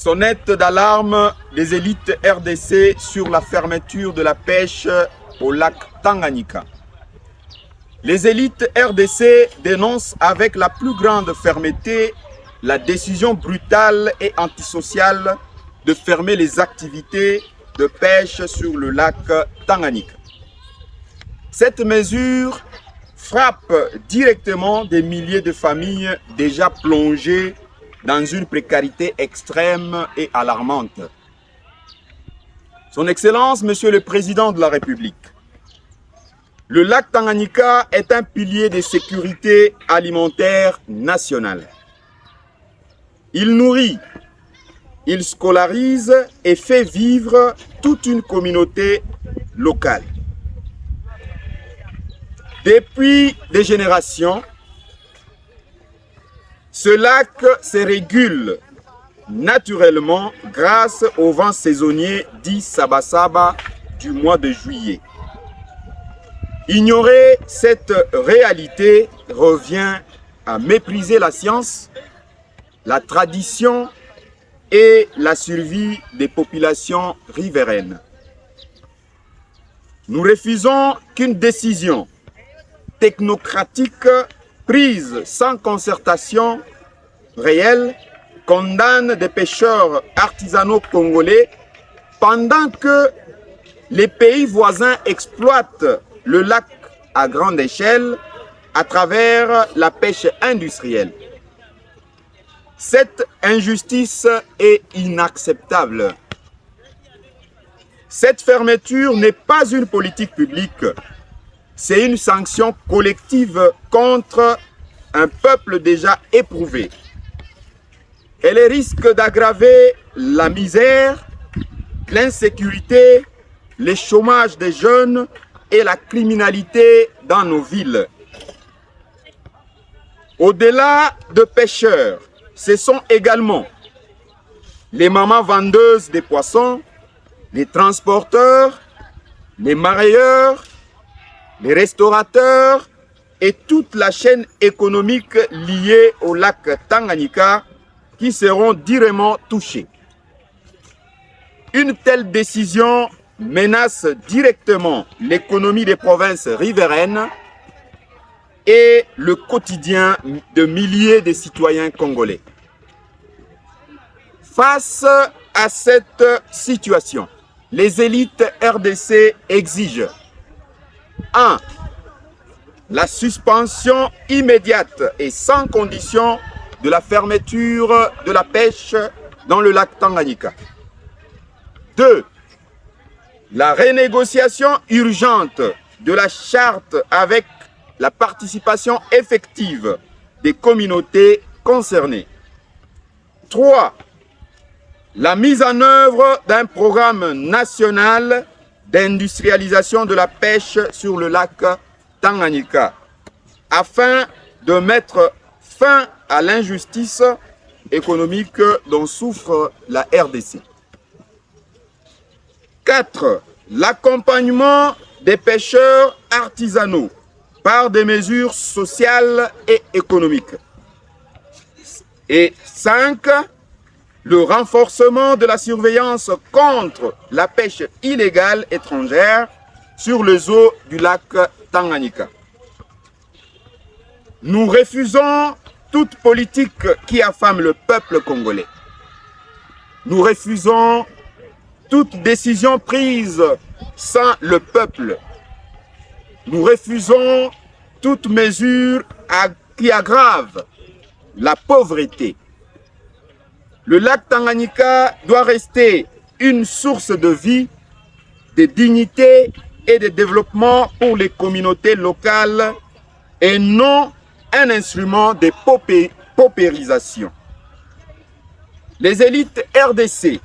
Sonnette d'alarme des élites RDC sur la fermeture de la pêche au lac Tanganyika. Les élites RDC dénoncent avec la plus grande fermeté la décision brutale et antisociale de fermer les activités de pêche sur le lac Tanganyika. Cette mesure frappe directement des milliers de familles déjà plongées dans une précarité extrême et alarmante. Son Excellence, Monsieur le Président de la République, le lac Tanganyika est un pilier de sécurité alimentaire nationale. Il nourrit, il scolarise et fait vivre toute une communauté locale. Depuis des générations, ce lac se régule naturellement grâce au vent saisonnier dit Saba-Saba du mois de juillet. Ignorer cette réalité revient à mépriser la science, la tradition et la survie des populations riveraines. Nous refusons qu'une décision technocratique prise sans concertation réelle condamne des pêcheurs artisanaux congolais pendant que les pays voisins exploitent le lac à grande échelle à travers la pêche industrielle. Cette injustice est inacceptable. Cette fermeture n'est pas une politique publique. C'est une sanction collective contre un peuple déjà éprouvé. Elle risque d'aggraver la misère, l'insécurité, le chômage des jeunes et la criminalité dans nos villes. Au-delà de pêcheurs, ce sont également les mamans vendeuses des poissons, les transporteurs, les marailleurs, les restaurateurs et toute la chaîne économique liée au lac Tanganyika qui seront directement touchés. Une telle décision menace directement l'économie des provinces riveraines et le quotidien de milliers de citoyens congolais. Face à cette situation, les élites RDC exigent 1. La suspension immédiate et sans condition de la fermeture de la pêche dans le lac Tanganyika. 2. La renégociation urgente de la charte avec la participation effective des communautés concernées. 3. La mise en œuvre d'un programme national d'industrialisation de la pêche sur le lac Tanganyika afin de mettre fin à l'injustice économique dont souffre la RDC. 4. L'accompagnement des pêcheurs artisanaux par des mesures sociales et économiques. Et 5. Le renforcement de la surveillance contre la pêche illégale étrangère sur les eaux du lac Tanganyika. Nous refusons toute politique qui affame le peuple congolais. Nous refusons toute décision prise sans le peuple. Nous refusons toute mesure qui aggrave la pauvreté. Le lac Tanganyika doit rester une source de vie, de dignité et de développement pour les communautés locales et non un instrument de paupérisation. Les élites RDC